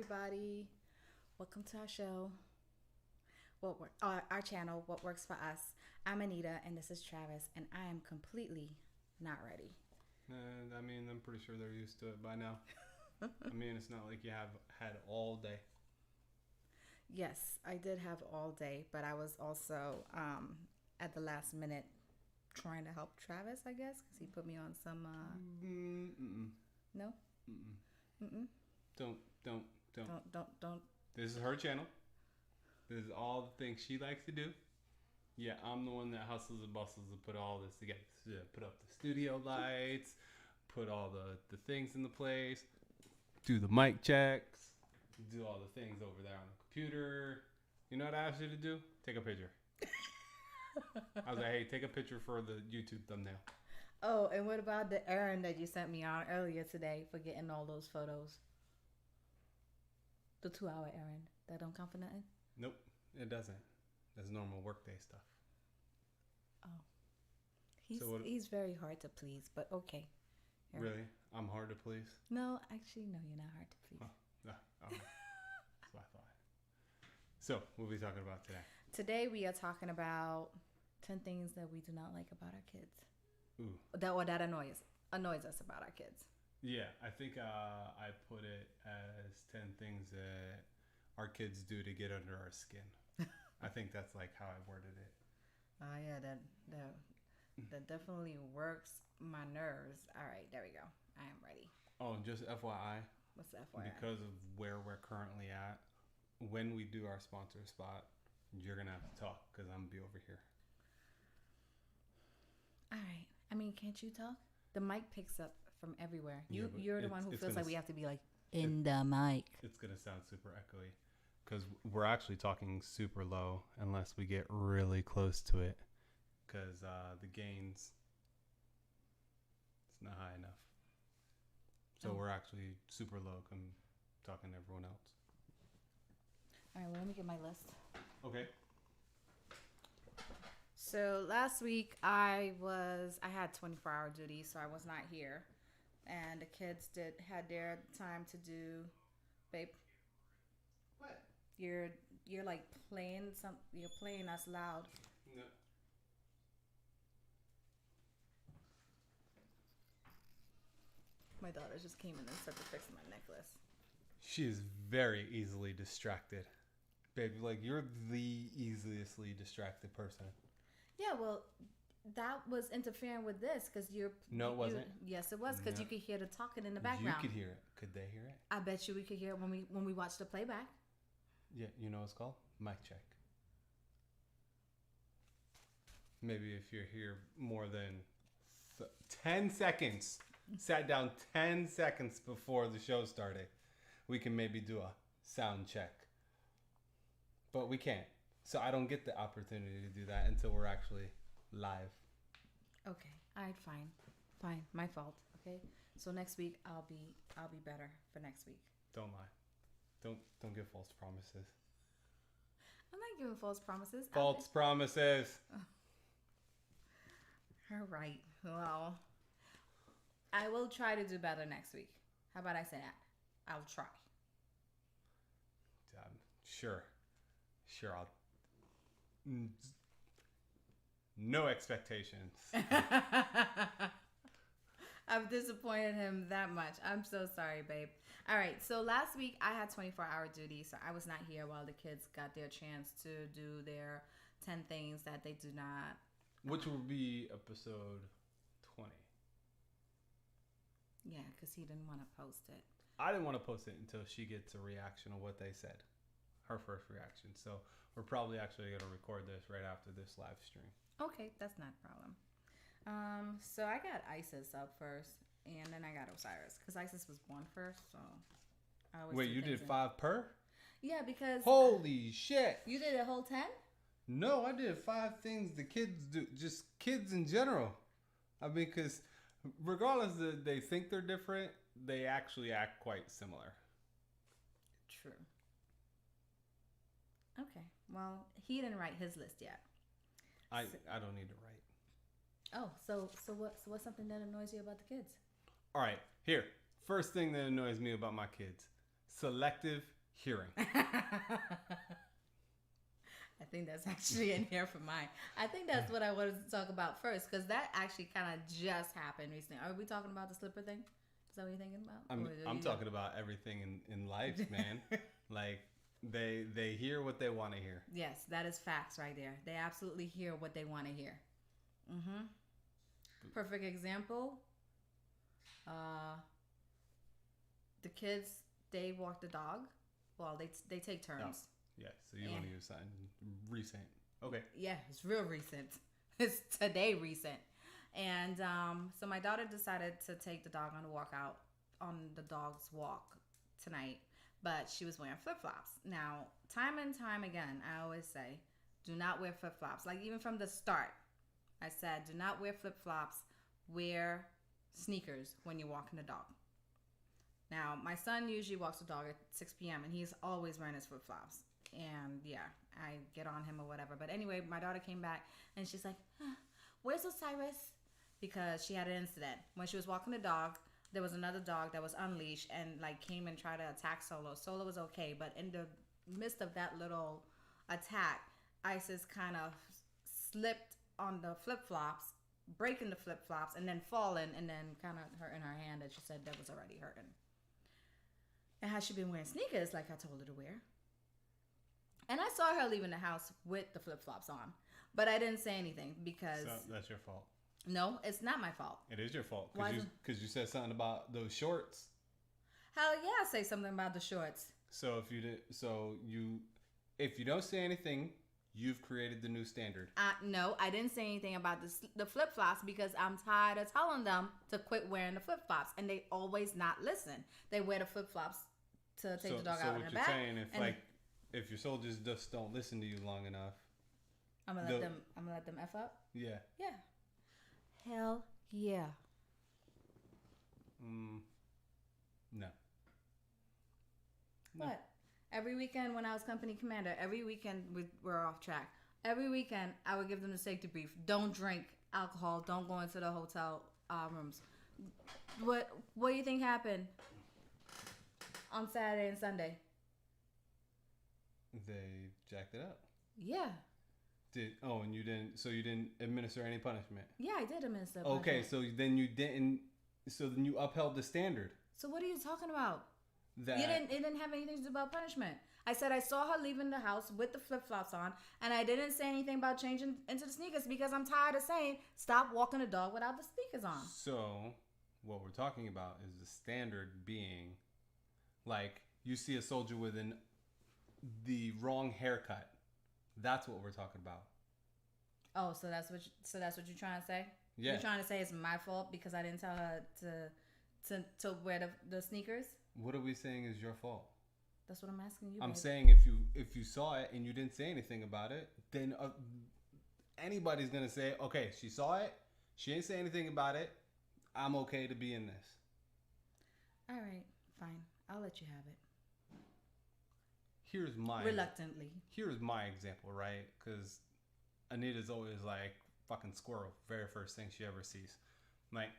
everybody. Welcome to our show. Our channel, What Works for Us. I'm Anita, and this is Travis, and I am completely not ready. And I mean, I'm pretty sure they're used to it by now. I mean, it's not like you have had all day. Yes, I did have all day, but I was also at the last minute trying to help Travis, I guess, because he put me on some. No. Mm-mm. Don't. Don't. This is her channel. This is all the things she likes to do. Yeah, I'm the one that hustles and bustles to put all this together. Yeah, put up the studio lights, put all the things in the place, do the mic checks, do all the things over there on the computer. You know what I asked you to do? Take a picture. I was like, hey, take a picture for the YouTube thumbnail. Oh, and what about the errand that you sent me on earlier today for getting all those photos? The 2-hour errand. That don't count for nothing? Nope, it doesn't. That's normal workday stuff. Oh. He's very hard to please, but okay. Here. Really? I'm hard to please? No, actually, no, you're not hard to please. Oh, okay. That's what I thought. So, what are we talking about today? Today, we are talking about 10 things that we do not like about our kids. Ooh. That annoys us about our kids. Yeah, I think I put it as 10 things that our kids do to get under our skin. I think that's like how I worded it. Oh yeah, that definitely works my nerves. All right, there we go. I am ready. Oh, just FYI. What's FYI? Because of where we're currently at, when we do our sponsor spot, you're gonna have to talk because I'm gonna be over here. All right. I mean, can't you talk? The mic picks up from everywhere. You're the one who feels like we have to be like in the mic. It's gonna sound super echoey. Because we're actually talking super low unless we get really close to it. Because the gains, it's not high enough. So we're actually super low talking to everyone else. All right, well, let me get my list. Okay. So last week I had 24-hour duty, so I was not here. And the kids had their time to do, babe. What? You're like playing you're playing us loud. No. My daughter just came in and started fixing my necklace. She is very easily distracted. Babe, like you're the easiestly distracted person. Yeah, well, that was interfering with this because you're. No, it wasn't. Yes, it was because you could hear the talking in the background. You could hear it. Could they hear it? I bet you we could hear it when we watch the playback. Yeah, you know what it's called? Mic check. Maybe if you're here more than 10 seconds, sat down 10 seconds before the show started, we can maybe do a sound check. But we can't. So I don't get the opportunity to do that until we're actually live. Okay. All right, fine. My fault. Okay. So next week I'll be better for next week. Don't lie. Don't give false promises. I'm not giving false promises. False promises. All right. Well, I will try to do better next week. How about I say that? I'll try. Sure. I'll. No expectations. I've disappointed him that much. I'm so sorry, babe. All right, so last week I had 24-hour duty, so I was not here while the kids got their chance to do their 10 things that they do not. Which will be episode 20. Yeah, because he didn't want to post it. I didn't want to post it until she gets a reaction of what they said. Her first reaction. So we're probably actually going to record this right after this live stream. Okay, that's not a problem. So I got Isis up first, and then I got Osiris because Isis was born first. So I always wait, you did 5 per? Yeah, because holy shit! You did a whole 10? No, I did 5 things the kids do. Just kids in general. I mean, because regardless that they think they're different, they actually act quite similar. True. Okay. Well, he didn't write his list yet. I don't need to write. Oh, so what's something that annoys you about the kids? All right, here. First thing that annoys me about my kids: selective Hearing. I think that's actually in here for mine. I think that's what I wanted to talk about first because that actually kind of just happened recently. Are we talking about the slipper thing? Is that what you're thinking about? I'm talking about everything in life, man. Like they hear what they want to hear. Yes, that is facts right there. They absolutely hear what they want to hear. Mm-hmm. Perfect example. The kids, they walk the dog. Well, they take turns. Oh. Yeah, so you want to use something recent. Okay. Yeah, it's real recent. It's today recent. And so my daughter decided to take the dog on a walk out on the dog's walk tonight, but she was wearing flip-flops. Now, time and time again, I always say, do not wear flip-flops. Like even from the start, I said, do not wear flip-flops. Wear sneakers when you're walking the dog. Now, my son usually walks the dog at 6 p.m. and he's always wearing his flip-flops. And yeah, I get on him or whatever. But anyway, my daughter came back and she's like, where's Osiris? Because she had an incident. When she was walking the dog, there was another dog that was unleashed and like came and tried to attack Solo. Solo was okay, but in the midst of that little attack, Isis kind of slipped on the flip-flops, breaking the flip-flops, and then falling, and then kind of hurting her hand that she said that was already hurting. And had she been wearing sneakers like I told her to wear? And I saw her leaving the house with the flip-flops on. But I didn't say anything because... So that's your fault. No, it's not my fault. It is your fault. Because you said something about those shorts. Hell yeah, I say something about the shorts. So if you don't say anything, you've created the new standard. No, I didn't say anything about the flip-flops because I'm tired of telling them to quit wearing the flip-flops. And they always not listen. They wear the flip-flops to take the dog out in the back. So what you're saying, if your soldiers just don't listen to you long enough, I'm gonna let them F up? Yeah. Yeah. Hell yeah. No. What? Every weekend when I was company commander, every weekend we're off track. Every weekend I would give them the safety brief. Don't drink alcohol. Don't go into the hotel rooms. What do you think happened on Saturday and Sunday? They jacked it up. Yeah. And you didn't administer any punishment? Yeah, I did administer punishment. Okay, so then you upheld the standard. So what are you talking about? It didn't have anything to do about punishment. I said I saw her leaving the house with the flip-flops on, and I didn't say anything about changing into the sneakers because I'm tired of saying stop walking the dog without the sneakers on. So what we're talking about is the standard being like you see a soldier with the wrong haircut. That's what we're talking about. Oh, so that's what you're trying to say? Yeah. You're trying to say it's my fault because I didn't tell her to wear the sneakers? What are we saying is your fault? That's what I'm asking you. I'm baby. saying if you saw it and you didn't say anything about it, then anybody's gonna say, okay, she saw it, she didn't say anything about it, I'm okay to be in this. All right, fine, I'll let you have it. Reluctantly. Here's my example, right? Because Anita's always like fucking squirrel, very first thing she ever sees. Like,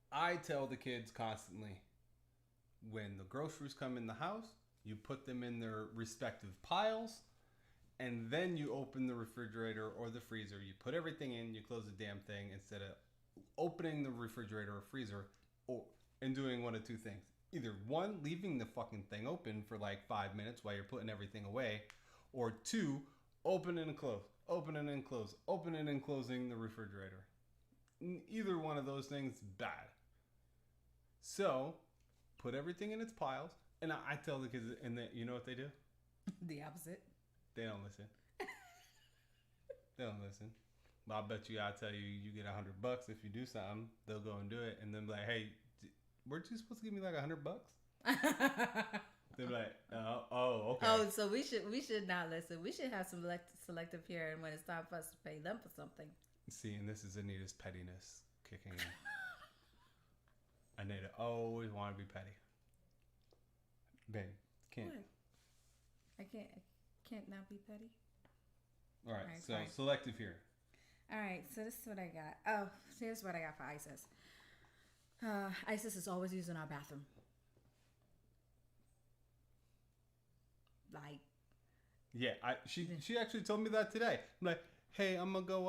I tell the kids constantly, when the groceries come in the house, you put them in their respective piles, and then you open the refrigerator or the freezer. You put everything in, you close the damn thing instead of opening the refrigerator or freezer and doing one of two things. Either one, leaving the fucking thing open for like 5 minutes while you're putting everything away, or two, opening and close, opening and close, opening and closing the refrigerator. Either one of those things, bad. So, put everything in its piles, and I tell the kids, and you know what they do? The opposite. They don't listen. They don't listen. But I bet you, I tell you, you get $100 if you do something. They'll go and do it, and then be like, hey, weren't you supposed to give me like $100? They're like, oh, okay. Oh, so we should not listen. We should have some selective hearing when it's time for us to pay them for something. See, and this is Anita's pettiness kicking in. Anita always want to be petty. Babe, can't. What? I can't not be petty. All right, so fine. Selective hearing. All right, so this is what I got. Oh, here's what I got for Isis. Isis is always using our bathroom. like. Yeah, she actually told me that today. I'm like, hey, I'm gonna go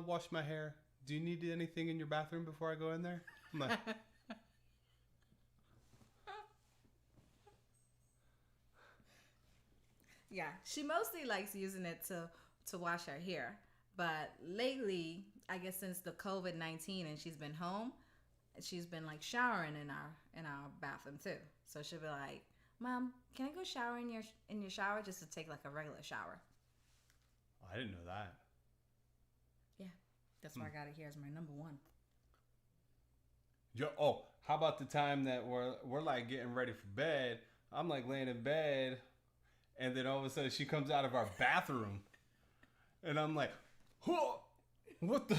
wash my hair. Do you need anything in your bathroom before I go in there? I'm like, Yeah, she mostly likes using it to wash her hair. But lately, I guess since the COVID-19 and she's been home, she's been like showering in our bathroom too. So she'll be like, "Mom, can I go shower in your shower just to take like a regular shower?" I didn't know that. Yeah, that's why I got it here as my number one. Yo, how about the time that we're like getting ready for bed? I'm like laying in bed, and then all of a sudden she comes out of our bathroom, and I'm like, "Whoa, what the?"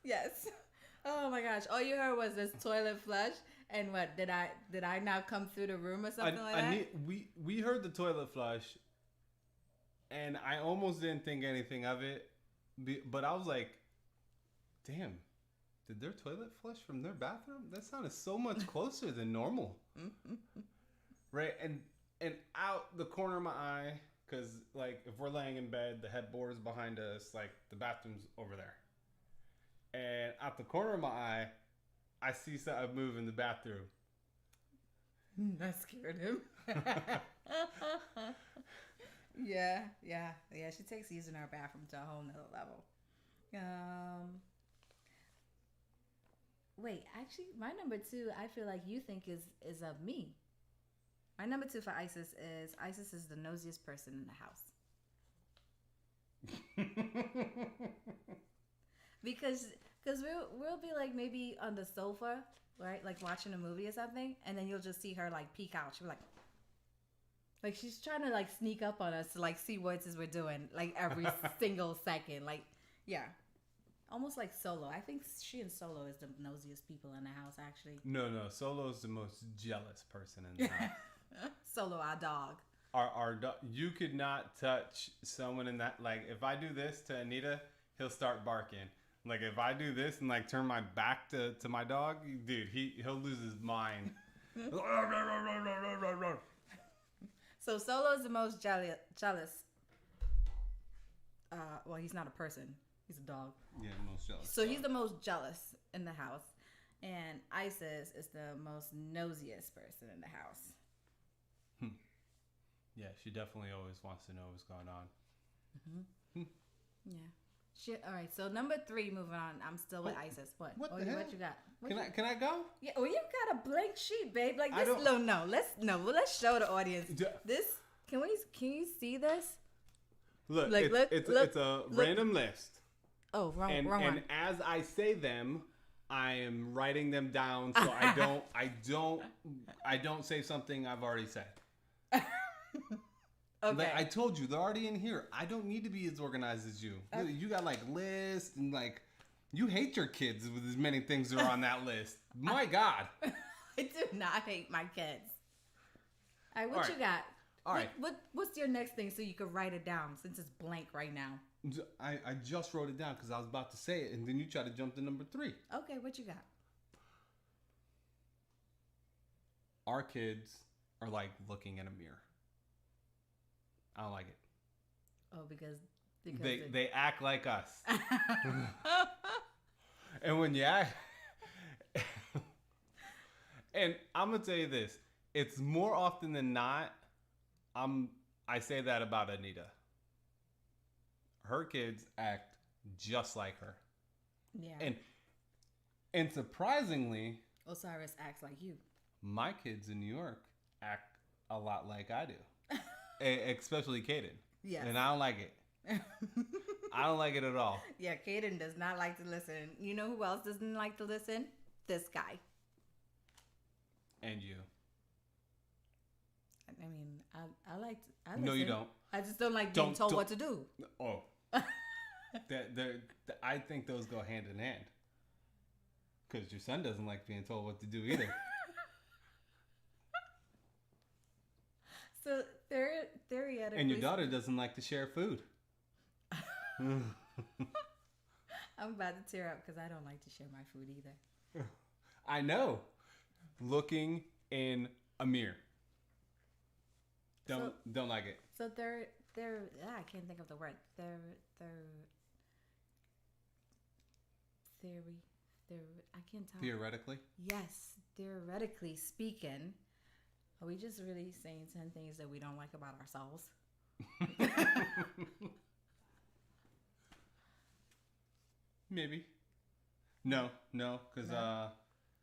Yes. Oh my gosh! All you heard was this toilet flush, and what did I now come through the room or something like that? We heard the toilet flush, and I almost didn't think anything of it, but I was like, damn, did their toilet flush from their bathroom? That sounded so much closer than normal. Right? And out the corner of my eye, because like if we're laying in bed, the headboard is behind us, like the bathroom's over there. And out the corner of my eye, I see something move in the bathroom. That scared him. Yeah. She takes using our bathroom to a whole nother level. Wait, actually, my number two, I feel like you think is of me. My number two for Isis is the nosiest person in the house. because we'll be like maybe on the sofa, right, like watching a movie or something, and then you'll just see her like peek out. She'll be like she's trying to like sneak up on us to like see what it is we're doing like every single second. Like, yeah. Almost like Solo. I think she and Solo is the nosiest people in the house, actually. No, Solo's the most jealous person in the house. Solo, our dog. Our dog. You could not touch someone in that. Like, if I do this to Anita, he'll start barking. Like, if I do this and like turn my back to my dog, dude, he'll lose his mind. So Solo is the most jealous. Well, he's not a person. He's a dog. Yeah, most jealous. So he's the most jealous in the house. And Isis is the most nosiest person in the house. Yeah, she definitely always wants to know what's going on. Yeah. All right, so number 3, moving on. I'm still with Isis. What? What the hell? What you got? Can I go? Yeah, well, you got a blank sheet, babe. Like this. Let's show the audience this. Can you see this? Look, it's a random list. Oh, wrong and one. And as I say them, I am writing them down so I don't say something I've already said. Okay. Like I told you, they're already in here. I don't need to be as organized as you. Okay. You got like lists and like you hate your kids with as many things that are on that list. My God. I do not hate my kids. All right, what you got? All right. What's your next thing so you can write it down since it's blank right now? I just wrote it down because I was about to say it, and then you tried to jump to number 3. Okay, what you got? Our kids are like looking in a mirror. I don't like it. Oh, because they act like us. And when you act... And I'm going to tell you this. It's more often than not, I say that about Anita. Her kids act just like her. Yeah. And surprisingly, Osiris acts like you. My kids in New York act a lot like I do. Especially Kaden. Yes. And I don't like it. I don't like it at all. Yeah, Kaden does not like to listen. You know who else doesn't like to listen? This guy. And you. I mean, I like to. I no, you don't. I just don't like being told what to do. Oh. I think those go hand in hand. Because your son doesn't like being told what to do either. So theoretically, and your daughter doesn't like to share food. I'm about to tear up because I don't like to share my food either. I know. Looking in a mirror. Don't like it. So I can't think of the word. Theory. I can't tell. Theoretically? Yes, theoretically speaking, are we just really saying 10 things that we don't like about ourselves? Maybe. No, because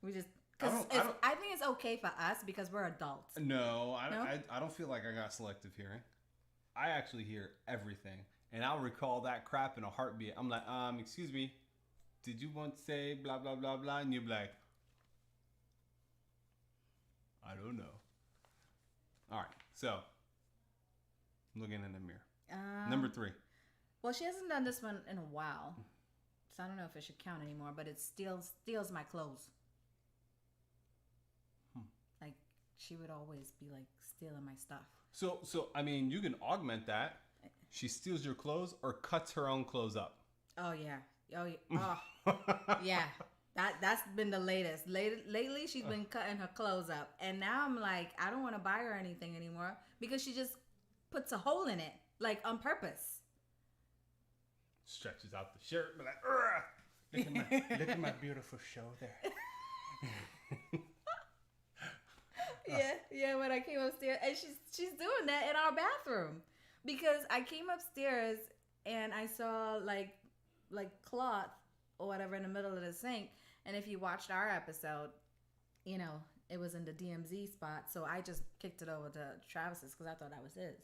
we just because I think it's okay for us because we're adults. No, I don't feel like I got selective hearing. I actually hear everything, and I'll recall that crap in a heartbeat. I'm like, excuse me, did you want to say blah blah blah blah? And you're like, I don't know. All right, so looking in the mirror. Number 3. Well, she hasn't done this one in a while, so I don't know if it should count anymore. But it steals my clothes. Like she would always be like stealing my stuff. So I mean, you can augment that. She steals your clothes or cuts her own clothes up. Oh yeah. Oh yeah. That's been the latest. Lately, she's been cutting her clothes up, and now I'm like, I don't want to buy her anything anymore because she just puts a hole in it, like on purpose. Stretches out the shirt, but like, look at my beautiful shoulder. Yeah. When I came upstairs, and she's doing that in our bathroom because I came upstairs and I saw like cloth or whatever in the middle of the sink. And if you watched our episode, you know, it was in the DMZ spot. So I just kicked it over to Travis's because I thought that was his.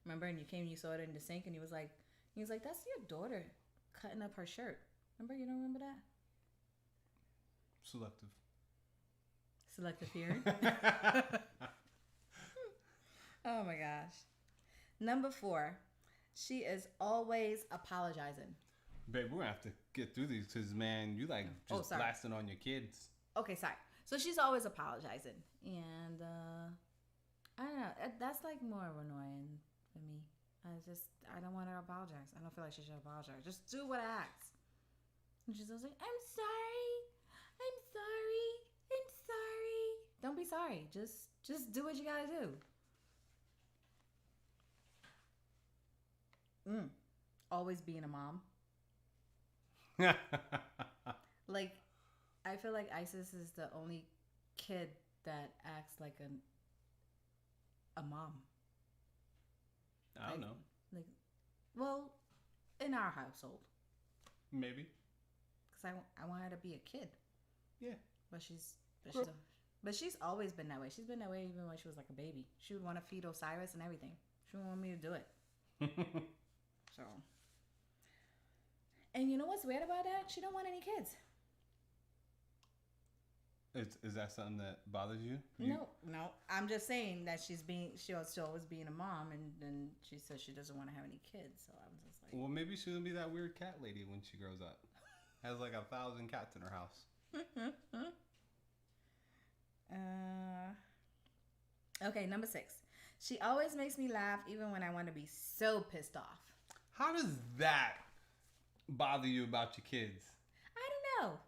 Remember? And you came, you saw it in the sink, and he was like, that's your daughter cutting up her shirt. Remember? You don't remember that? Selective hearing. Oh my gosh. Number 4, she is always apologizing. Babe, we're gonna have to get through these because, man, you like just blasting on your kids. Okay, sorry. So she's always apologizing, and I don't know. That's like more annoying for me. I don't want her to apologize. I don't feel like she should apologize. Just do what I ask. And she's always like, I'm sorry. Don't be sorry. Just do what you gotta do. Always being a mom. Like, I feel like Isis is the only kid that acts like a mom. I don't know. Like, well, in our household. Maybe. Because I want her to be a kid. Yeah. But she's always been that way. She's been that way even when she was like a baby. She would want to feed Osiris and everything. She wouldn't want me to do it. So. And you know what's weird about that? She don't want any kids. Is that something that bothers you? No. I'm just saying that she'll always being a mom, and then she says she doesn't want to have any kids. So I'm just like, well, maybe she'll be that weird cat lady when she grows up. Has like 1,000 cats in her house. Okay, number 6. She always makes me laugh even when I want to be so pissed off. How does that bother you about your kids? I don't know.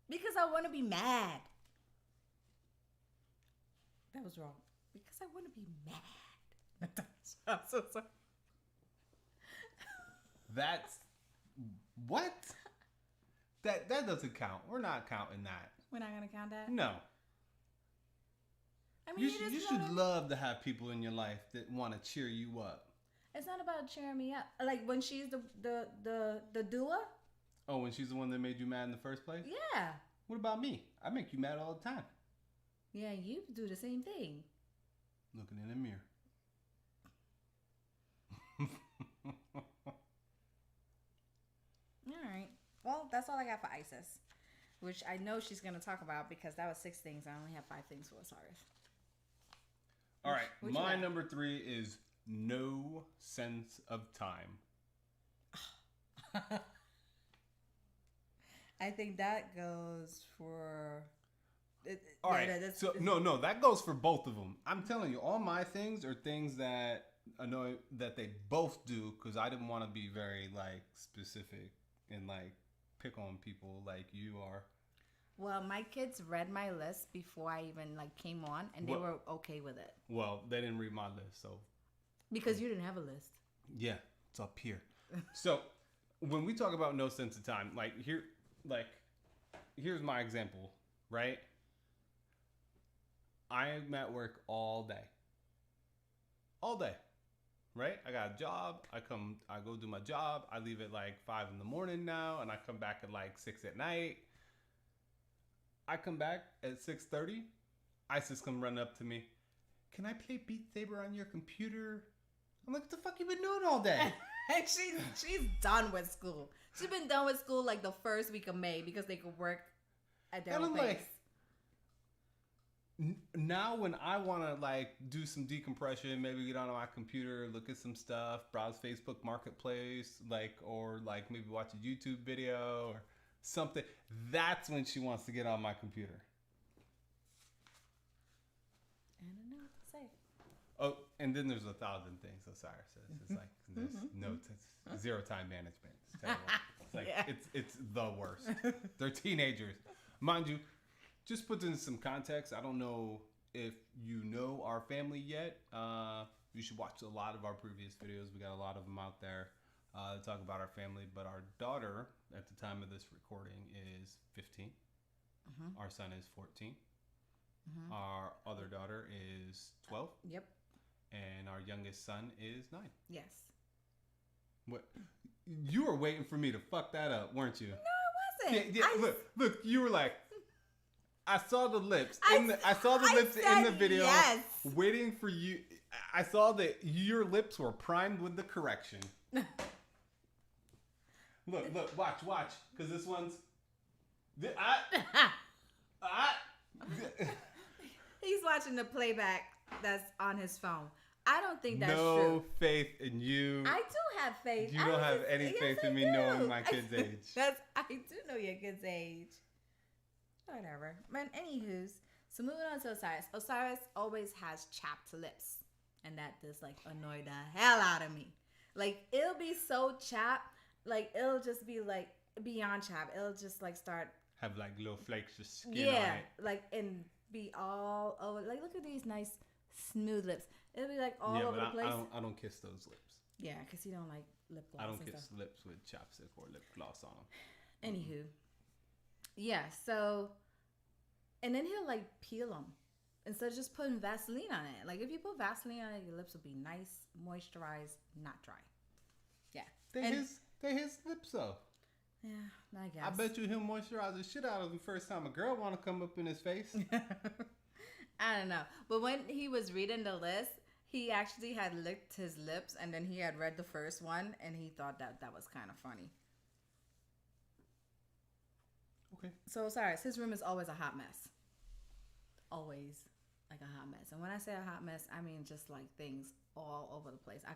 Because I want to be mad. That was wrong. Because I want to be mad. I'm so sorry. That's... What? That doesn't count. We're not counting that. We're not going to count that? No. I mean, you should love to have people in your life that want to cheer you up. It's not about cheering me up. Like when she's the doer. Oh, when she's the one that made you mad in the first place? Yeah. What about me? I make you mad all the time. Yeah, you do the same thing. Looking in the mirror. All right. Well, that's all I got for Isis, which I know she's going to talk about because that was 6 things. I only have 5 things for Osiris. All right. My number 3 is no sense of time. I think that goes for... All right. No, that goes for both of them. I'm telling you, all my things are things that annoy that they both do because I didn't want to be very like specific and like pick on people like you are. Well, my kids read my list before I even like came on, and they were okay with it. Well, they didn't read my list, so Because you didn't have a list. Yeah, it's up here. So when we talk about no sense of time, here's my example, right? I'm at work all day. All day. Right? I got a job. I go do my job. I leave at like 5 in the morning now, and I come back at like 6 at night. I come back at 6:30. Isis come running up to me. Can I play Beat Saber on your computer? I'm like, what the fuck you been doing all day? And she's done with school. She's been done with school like the first week of May because they could work at their own pace. Now when I want to like do some decompression, maybe get on my computer, look at some stuff, browse Facebook Marketplace, or maybe watch a YouTube video or something, that's when she wants to get on my computer. I don't know what to say. Oh, and then there's 1,000 things Osiris says. It's like this notes. It's zero time management. It's terrible. It's like it's the worst. They're teenagers, mind you. Just put in some context. I don't know if you know our family yet. You should watch a lot of our previous videos. We got a lot of them out there to talk about our family. But our daughter, at the time of this recording, is 15. Mm-hmm. Our son is 14. Mm-hmm. Our other daughter is 12. Yep. And our youngest son is 9. Yes. What? You were waiting for me to fuck that up, weren't you? No, I wasn't. Yeah. Look. You were like, I saw the lips. I saw the lips in the video. Yes. Waiting for you. I saw that your lips were primed with the correction. Look, watch, because this one's. He's watching the playback that's on his phone. I don't think that's true. No faith in you. I do have faith. You don't have any faith in me knowing my kid's age. I do know your kid's age. Whatever. But anywho's, so moving on to Osiris. Osiris always has chapped lips. And that just like annoy the hell out of me. Like it'll be so chapped, like it'll just be like beyond chapped. It'll just like start have like little flakes of skin on yeah, it. like and be all over. Like look at these nice smooth lips. It'll be like all over the place. I don't kiss those lips. Yeah, because you don't like lip gloss. I don't kiss lips with chapstick or lip gloss on them. Anywho. Yeah, so, and then he'll like peel them instead of just putting Vaseline on it. Like if you put Vaseline on it, your lips will be nice, moisturized, not dry. Yeah. They his lips though. Yeah, I guess. I bet you he'll moisturize the shit out of him first time a girl want to come up in his face. I don't know. But when he was reading the list, he actually had licked his lips and then he had read the first one and he thought that was kind of funny. Okay. So sorry, his room is always a hot mess. Always like a hot mess. And when I say a hot mess, I mean just like things all over the place. I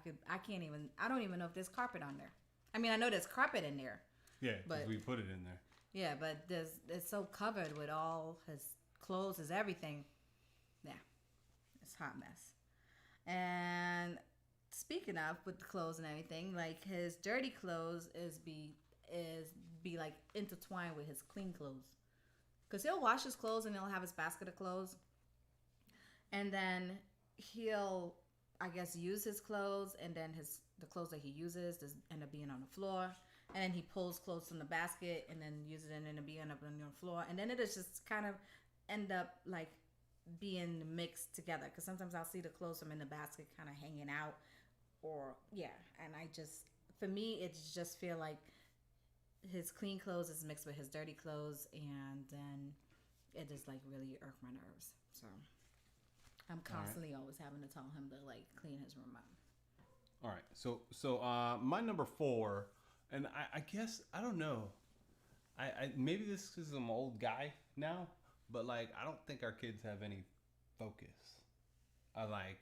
don't even know if there's carpet on there. I mean, I know there's carpet in there. Yeah, because we put it in there. Yeah, but it's so covered with all his clothes, his everything. Yeah, it's a hot mess. And speaking of with the clothes and everything, like his dirty clothes is be like intertwined with his clean clothes, because he'll wash his clothes and he'll have his basket of clothes, and then he'll I guess use his clothes, and then the clothes that he uses just end up being on the floor, and then he pulls clothes from the basket and then uses it and then it be end up on your floor, and then it is just kind of end up like being mixed together, because sometimes I'll see the clothes from in the basket kind of hanging out, or yeah, and for me it just feel like his clean clothes is mixed with his dirty clothes, and then it just like really irk my nerves. So I'm constantly always having to tell him to like clean his room up. All right, so my number 4, and I guess I don't know, I maybe this is because I'm an old guy now, but like I don't think our kids have any focus on like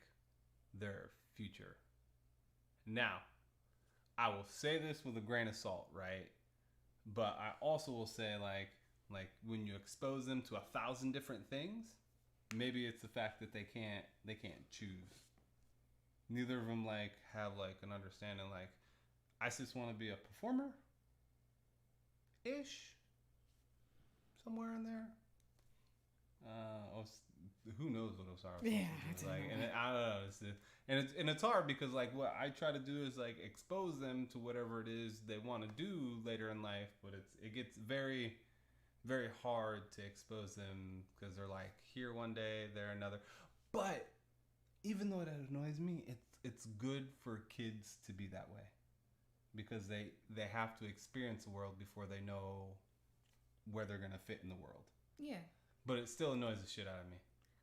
their future. Now, I will say this with a grain of salt, right? But I also will say like when you expose them to 1,000 different things, maybe it's the fact that they can't choose. Neither of them like have like an understanding like I just want to be a performer ish somewhere in there. Who knows what Osiris is like, and I don't know. And it's hard because like what I try to do is like expose them to whatever it is they want to do later in life, but it gets very very hard to expose them because they're like here one day, there another. But even though that annoys me, it's good for kids to be that way because they have to experience the world before they know where they're gonna fit in the world. Yeah. But it still annoys the shit out of me.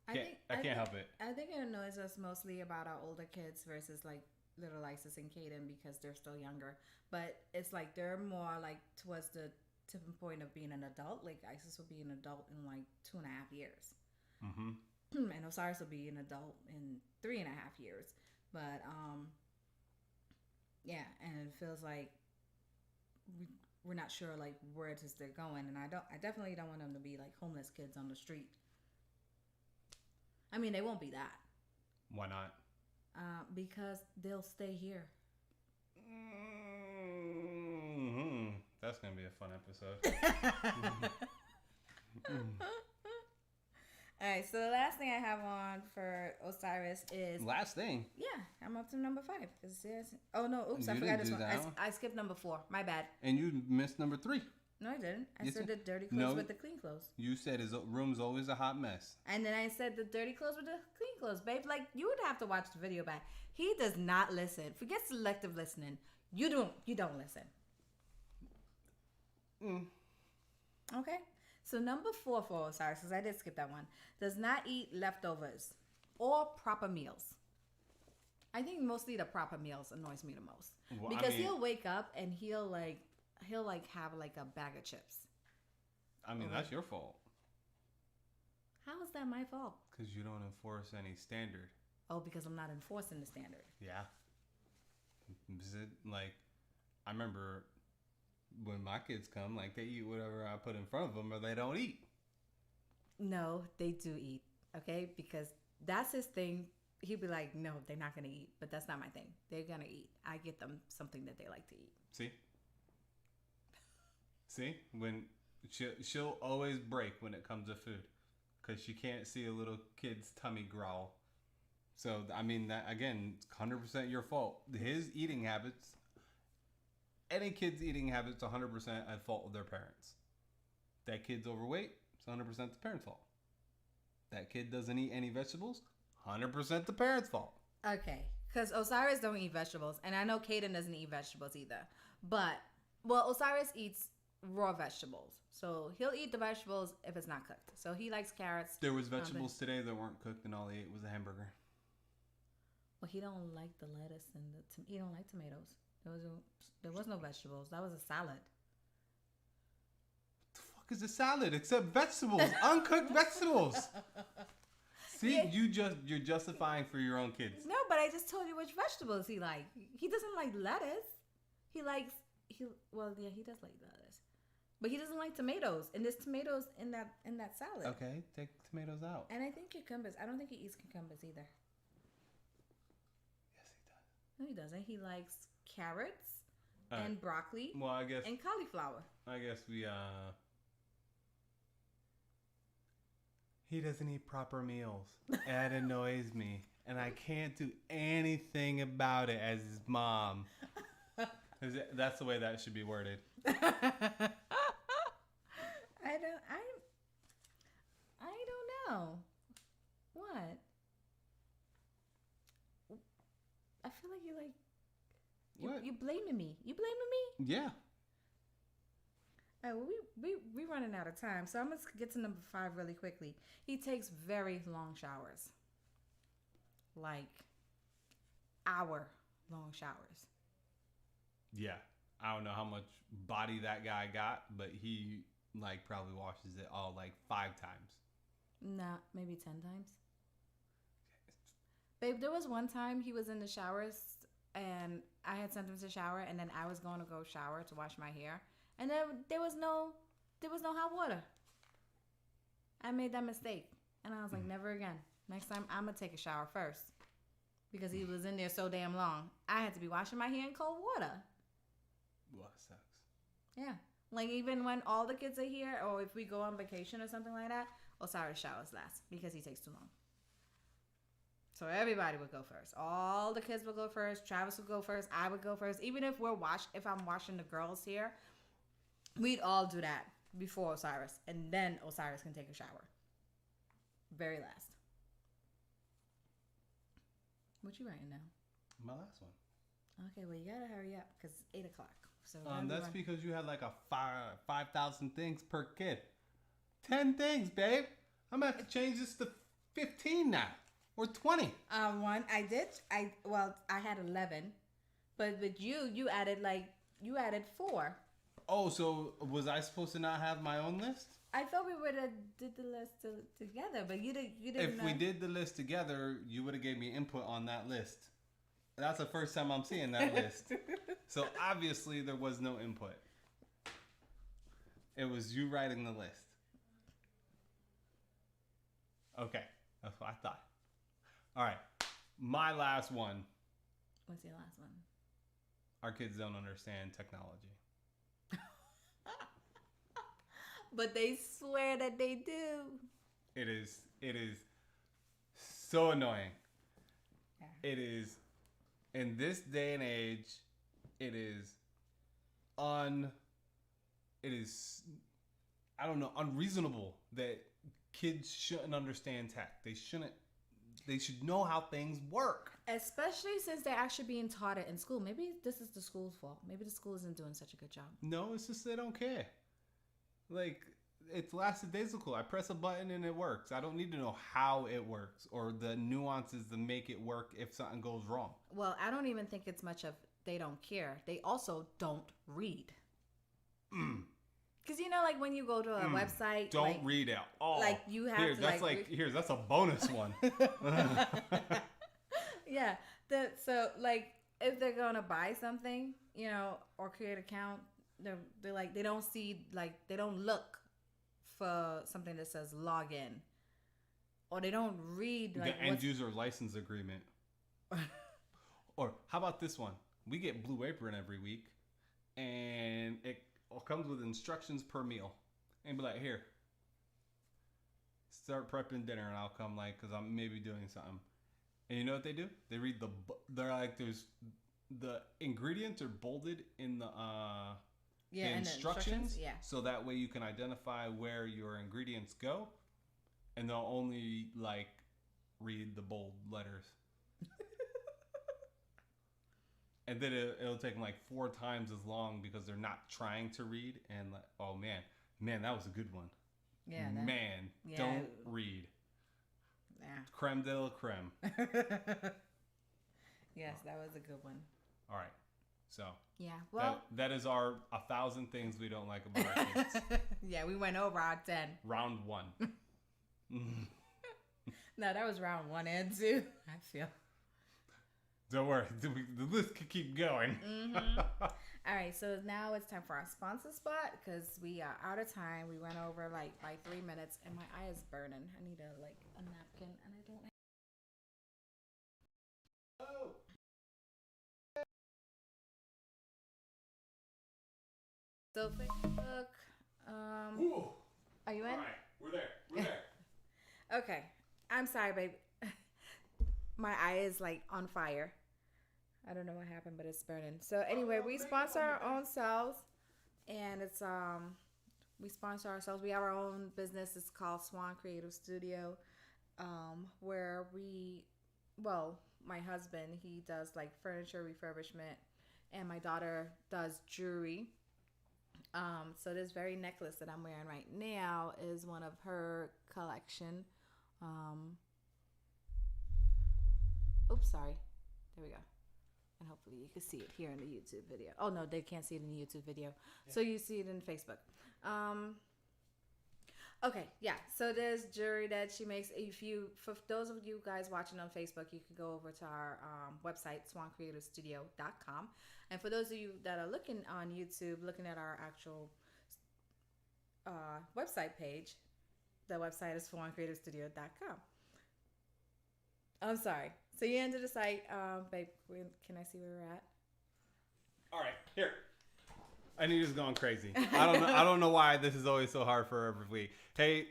I can't help it. I think it annoys us mostly about our older kids versus like little Isis and Kaden because they're still younger. But it's like they're more like towards the tipping point of being an adult. Like Isis will be an adult in like 2.5 years. Mm-hmm. And Osiris will be an adult in 3.5 years. But yeah, and it feels like we're not sure like where it is they're going, and I definitely don't want them to be like homeless kids on the street. I mean, they won't be that. Why not? Because they'll stay here. Mm-hmm. That's gonna be a fun episode. All right, so the last thing I have on for Osiris is last thing. Yeah, I'm up to number 5. Oh no, oops, I forgot this one. I skipped number 4. My bad. And you missed number 3. No, I didn't. I said the dirty clothes with the clean clothes. You said his room's always a hot mess. And then I said the dirty clothes with the clean clothes, babe. Like, you would have to watch the video back. He does not listen. Forget selective listening. You don't listen. Okay. So number 4 for Osiris, because I did skip that one, does not eat leftovers or proper meals. I think mostly the proper meals annoys me the most. Well, because he'll wake up and he'll have like a bag of chips. I mean, that's your fault. How is that my fault? Because you don't enforce any standard. Oh, because I'm not enforcing the standard. Yeah. Is it like, I remember when my kids come, like they eat whatever I put in front of them or they don't eat. No, they do eat. Okay? Because that's his thing. He'd be like, no, they're not going to eat. But that's not my thing. They're going to eat. I get them something that they like to eat. See, when she'll always break when it comes to food because she can't see a little kid's tummy growl. So I mean that again, 100% your fault. His eating habits, any kid's eating habits, 100% at fault of their parents. That kid's overweight, it's 100% the parents' fault. That kid doesn't eat any vegetables, 100% the parents' fault. Okay, because Osiris don't eat vegetables, and I know Kaden doesn't eat vegetables either. But well, Osiris eats raw vegetables, so he'll eat the vegetables if it's not cooked. So he likes carrots. There was vegetables today that weren't cooked, and all he ate was a hamburger. Well, he don't like the lettuce and he don't like tomatoes. There was no vegetables. That was a salad. What the fuck is a salad except vegetables? Uncooked vegetables. See, yeah. You're justifying for your own kids. No, but I just told you which vegetables he likes. He doesn't like lettuce. He does like lettuce. But he doesn't like tomatoes, and there's tomatoes in that salad. Okay, take tomatoes out. And I think cucumbers. I don't think he eats cucumbers either. Yes, he does. No, he doesn't. He likes carrots and broccoli. Well, I guess. And cauliflower. I guess he doesn't eat proper meals. That annoys me, and I can't do anything about it as his mom. That's the way that should be worded. I don't know. What? I feel like you're blaming me. You blaming me? Yeah. All right, well, we running out of time, so I'm gonna get to number 5 really quickly. He takes very long showers, like hour-long showers. Yeah, I don't know how much body that guy got, but he like probably washes it all like 5 times. Nah, maybe 10 times. Babe, there was one time he was in the showers and I had sent him to shower, and then I was going to go shower to wash my hair, and then there was no hot water. I made that mistake, and I was like, never again. Next time I'm gonna take a shower first, because he was in there so damn long. I had to be washing my hair in cold water. Well, that sucks. Yeah, like even when all the kids are here, or if we go on vacation or something like that, Osiris showers last because he takes too long. So everybody would go first. All the kids would go first. Travis would go first. I would go first. Even if if I'm washing the girls here, we'd all do that before Osiris, and then Osiris can take a shower. Very last. What you writing now? My last one. Okay, well you gotta hurry up because it's 8:00. So that's because you had like a 5,000 things per kid. 10 things, babe. I'm gonna have to change this to 15 now. Or 20. I did. I had 11, but with you added 4. Oh, so was I supposed to not have my own list? I thought we would have did the list together, but you didn't. If we did the list together, you would have gave me input on that list. That's the first time I'm seeing that list. So obviously there was no input. It was you writing the list. Okay, that's what I thought. All right, my last one. What's your last one? Our kids don't understand technology. But they swear that they do. It is so annoying. Yeah. It is, in this day and age, it is unreasonable that kids shouldn't understand tech. They should know how things work. Especially since they're actually being taught it in school. Maybe this is the school's fault. Maybe the school isn't doing such a good job. No, it's just they don't care. Like, it's lackadaisical. I press a button and it works. I don't need to know how it works or the nuances to make it work if something goes wrong. Well, I don't even think it's much of they don't care. They also don't read. Because like when you go to a website, don't read out. Oh, like you have to that's a bonus one. Yeah. So if they're gonna buy something, or create an account, they're like they don't see they don't look for something that says login, or they don't read the end user license agreement. Or how about this one? We get Blue Apron every week, and it comes with instructions per meal, and be like, here, start prepping dinner, and I'll come because I'm maybe doing something. And you know what they do? They read they're like, there's the ingredients are bolded in the instructions, so that way you can identify where your ingredients go, and they'll only read the bold letters. And then it'll take them 4 times as long because they're not trying to read. And oh man, that was a good one. Yeah, don't read. Yeah. Creme de la creme. Yes, that was a good one. All right. So yeah, well, that is our 1,000 things we don't like about our kids. Yeah, we went over our 10. Round 1. No, that was round 1 and 2. I feel. Don't worry, the list could keep going. Mm-hmm. All right, so now it's time for our sponsor spot because we are out of time. We went over by 3 minutes, and my eye is burning. I need a napkin, and I don't. Oh. So Facebook. Ooh. Are you in? All right, we're there. Okay, I'm sorry, babe. My eye is on fire. I don't know what happened, but it's burning. So anyway, we sponsor our own selves, and it's we sponsor ourselves. We have our own business. It's called Swan Creative Studio, where my husband, he does furniture refurbishment, and my daughter does jewelry. So this very necklace that I'm wearing right now is one of her collection. Oops, sorry. There we go. And hopefully you can see it here in the YouTube video. Oh no, they can't see it in the YouTube video. Yeah. So you see it in Facebook. Okay, yeah. So there's jewelry that she makes. For those of you guys watching on Facebook, you can go over to our website, swancreativestudio.com. And for those of you that are looking on YouTube, looking at our actual website page, the website is swancreativestudio.com. I'm sorry. So you enter the site, babe. Can I see where we're at? All right, here. Anita's going crazy. I don't know why this is always so hard for every week. Hey,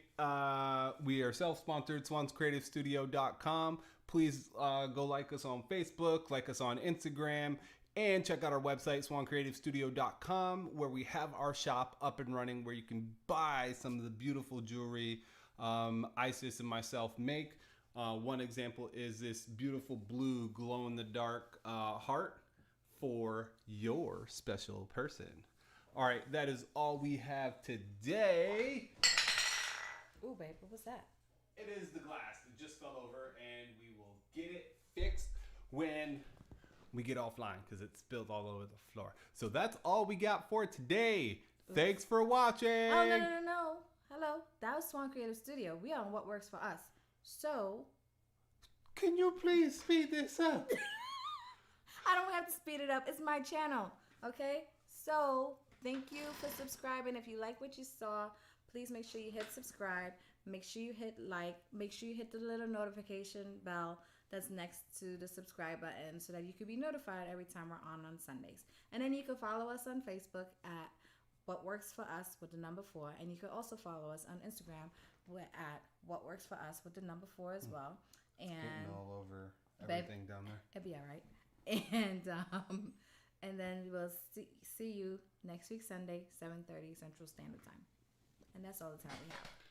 we are self-sponsored, swanscreativestudio.com. Please go like us on Facebook, like us on Instagram, and check out our website, swancreativestudio.com, where we have our shop up and running, where you can buy some of the beautiful jewelry Isis and myself make. One example is this beautiful blue glow-in-the-dark heart for your special person. All right, that is all we have today. Ooh, babe, what was that? It is the glass. It just fell over, and we will get it fixed when we get offline because it spilled all over the floor. So that's all we got for today. Thanks for watching. Oh, no. Hello. That was Swan Creative Studio. We on What Works for Us. So, can you please speed this up? I don't have to speed it up. It's my channel. Okay? So, thank you for subscribing. If you like what you saw, please make sure you hit subscribe. Make sure you hit like. Make sure you hit the little notification bell that's next to the subscribe button so that you can be notified every time we're on Sundays. And then you can follow us on Facebook at What Works for Us with the number 4. And you can also follow us on Instagram at What Works for Us with the number 4 as well. And getting all over everything down there. It'll be all right. And then we'll see you next week, Sunday, 7:30 Central Standard Time. And that's all the time we have.